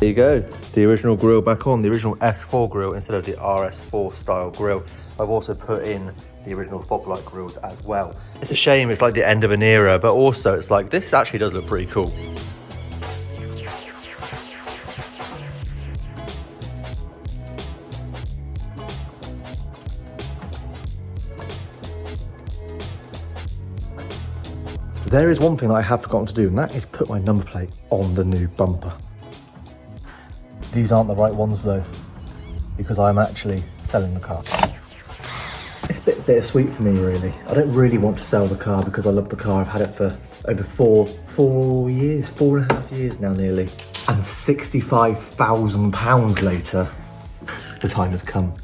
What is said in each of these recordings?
There you go, the original grille back on, the original S4 grille instead of the RS4 style grille. I've also put in the original fog light grills as well. It's a shame it's like the end of an era, but also it's like, this actually does look pretty cool. There is one thing that I have forgotten to do, and that is put my number plate on the new bumper. These aren't the right ones though, because I'm actually selling the car. It's a bit bittersweet for me really. I don't really want to sell the car because I love the car. I've had it for over 4 years, 4.5 years now nearly. And £65,000 later, the time has come.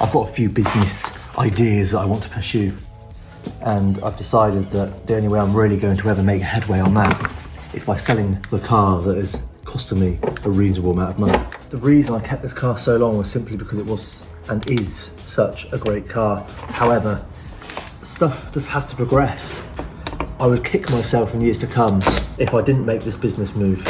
I've got a few business ideas that I want to pursue. And I've decided that the only way I'm really going to ever make headway on that is by selling the car that is costing me a reasonable amount of money. The reason I kept this car so long was simply because it was and is such a great car. However, stuff just has to progress. I would kick myself in years to come if I didn't make this business move.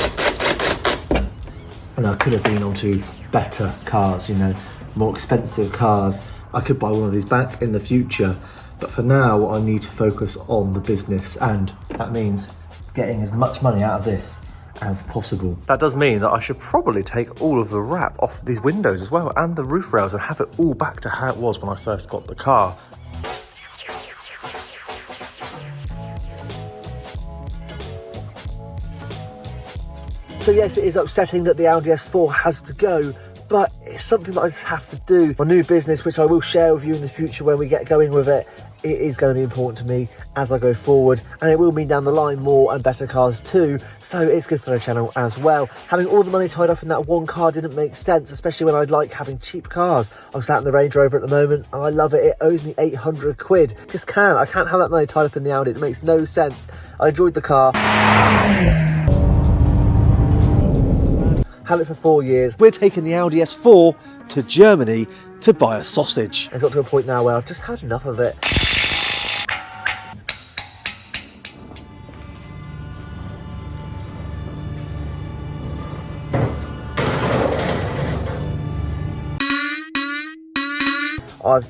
And I could have been onto better cars, you know, more expensive cars. I could buy one of these back in the future. But for now, I need to focus on the business, and that means getting as much money out of this as possible. That does mean that I should probably take all of the wrap off these windows as well, and the roof rails, and have it all back to how it was when I first got the car. So yes, it is upsetting that the Audi S4 has to go, but it's something that I just have to do. My new business, which I will share with you in the future when we get going with it, it is going to be important to me as I go forward, and it will mean down the line more and better cars too, so it's good for the channel as well. Having all the money tied up in that one car didn't make sense, especially when I like having cheap cars. I'm sat in the Range Rover at the moment and I love it. It owes me 800 quid. I can't have that money tied up in the Audi. It makes no sense. I enjoyed the car. Had it for 4 years. We're taking the Audi S4 to Germany to buy a sausage. It's got to a point now where I've just had enough of it.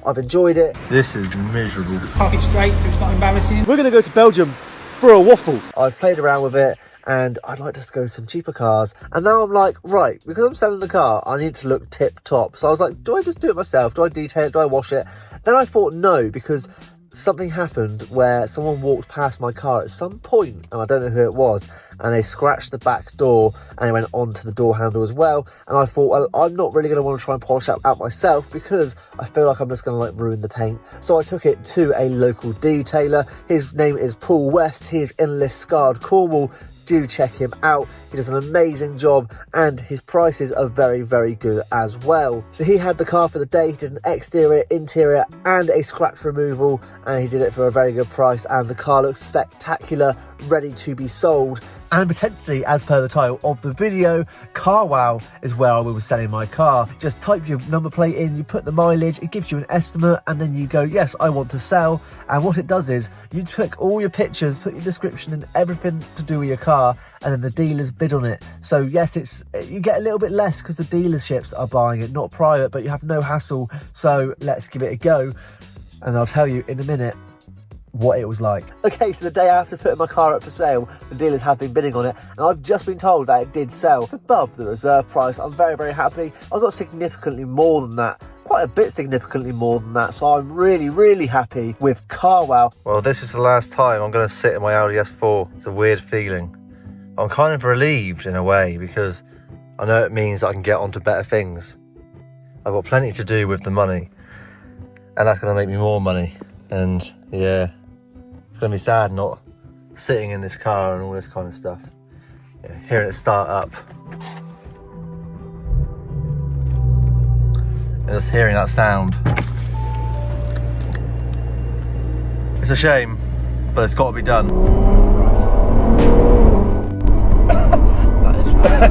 I've enjoyed it. This is miserable. Park it straight so it's not embarrassing. We're going to go to Belgium for a waffle. I've played around with it, and I'd like to go to some cheaper cars. And now I'm like, right, because I'm selling the car, I need to look tip top. So I was like, do I just do it myself? Do I detail it? Do I wash it? Then I thought no, because something happened where someone walked past my car at some point, and I don't know who it was, and they scratched the back door and it went onto the door handle as well. And I thought, well, I'm not really going to want to try and polish it out myself because I feel like I'm just going to like ruin the paint. So I took it to a local detailer. His name is Paul West. He is in Liscard, Cornwall. Do check him out. He does an amazing job, and his prices are very, very good as well. So he had the car for the day. He did an exterior, interior and a scratch removal, and he did it for a very good price, and the car looks spectacular, ready to be sold. And potentially, as per the title of the video, Carwow is where I will be selling my car. Just type your number plate in, you put the mileage, it gives you an estimate, and then you go, yes, I want to sell. And what it does is, you take all your pictures, put your description and everything to do with your car, and then the dealers bid on it. So yes, you get a little bit less because the dealerships are buying it, not private, but you have no hassle. So let's give it a go. And I'll tell you in a minute what it was like. Okay, so the day after putting my car up for sale, the dealers have been bidding on it, and I've just been told that it did sell. It's above the reserve price. I'm very, very happy. I got significantly more than that. Quite a bit significantly more than that, so I'm really, really happy with Carwow. Well, this is the last time I'm going to sit in my Audi S4. It's a weird feeling. I'm kind of relieved in a way, because I know it means I can get onto better things. I've got plenty to do with the money, and that's going to make me more money. And yeah, it's going to be sad not sitting in this car and all this kind of stuff. Yeah, hearing it start up. And just hearing that sound. It's a shame, but it's got to be done.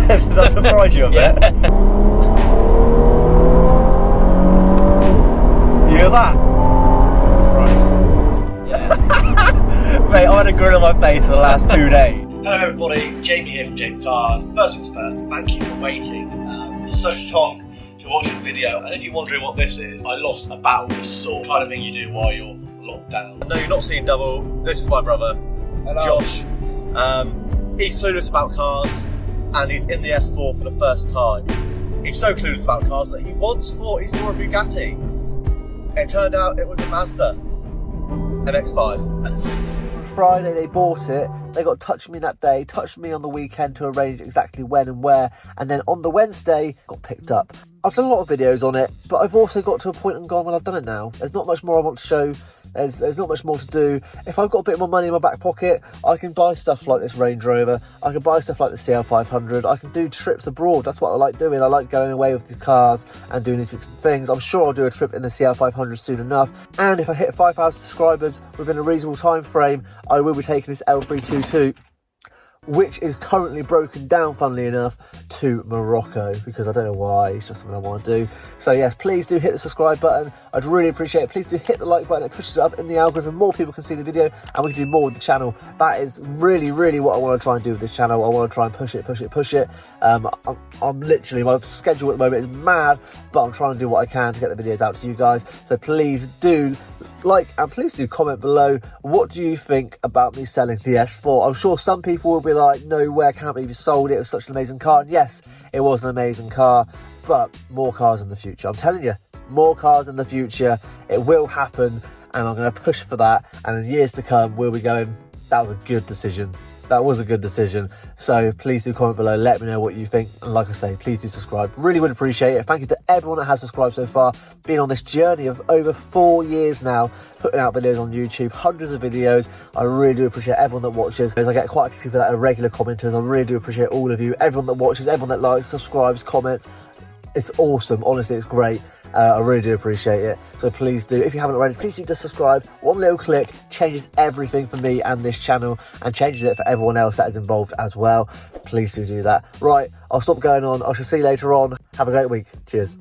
Does that surprise you a bit? You hear that? Right. Yeah. Mate, I had a grin on my face for the last 2 days. Hello everybody, JAYP here from JAYP Cars. First things first, thank you for waiting so long to watch this video. And if you're wondering what this is, I lost a battle with saw, kind of thing you do while you're locked down. No, you're not seeing double. This is my brother, hello. Josh. He's clueless about cars, and he's in the S4 for the first time. He's so clueless about cars that he once thought he saw a Bugatti. It turned out it was a Mazda, an X5. Friday they bought it, they got touched me that day, touched me on the weekend to arrange exactly when and where, and then on the Wednesday got picked up. I've done a lot of videos on it, but I've also got to a point and gone, well, I've done it now. There's not much more I want to show. There's not much more to do. If I've got a bit more money in my back pocket, I can buy stuff like this Range Rover. I can buy stuff like the CL500. I can do trips abroad. That's what I like doing. I like going away with the cars and doing these bits of things. I'm sure I'll do a trip in the CL500 soon enough. And if I hit 5,000 subscribers within a reasonable time frame, I will be taking this L322, which is currently broken down, funnily enough, to Morocco, because I don't know why, it's just something I want to do. So yes, please do hit the subscribe button. I'd really appreciate it. Please do hit the like button. It pushes it up in the algorithm. More people can see the video and we can do more with the channel. That is really, really what I want to try and do with this channel. I want to try and push it. I'm literally, my schedule at the moment is mad, but I'm trying to do what I can to get the videos out to you guys. So please do like and please do comment below. What do you think about me selling the S4? I'm sure some people will be like, no way, I can't believe you sold it. It was such an amazing car. And yes, it was an amazing car, but more cars in the future. I'm telling you, more cars in the future. It will happen, and I'm going to push for that. And in years to come, we'll be going, that was a good decision. That was a good decision. So please do comment below. Let me know what you think. And like I say, please do subscribe. Really would appreciate it. Thank you to everyone that has subscribed so far. Been on this journey of over 4 years now, putting out videos on YouTube, hundreds of videos. I really do appreciate everyone that watches. I get quite a few people that are regular commenters. I really do appreciate all of you. Everyone that watches, everyone that likes, subscribes, comments. It's awesome. Honestly, it's great. I really do appreciate it. So please do, if you haven't already, please do just subscribe. One little click changes everything for me and this channel, and changes it for everyone else that is involved as well. Please do that. Right, I'll stop going on. I shall see you later on. Have a great week. Cheers.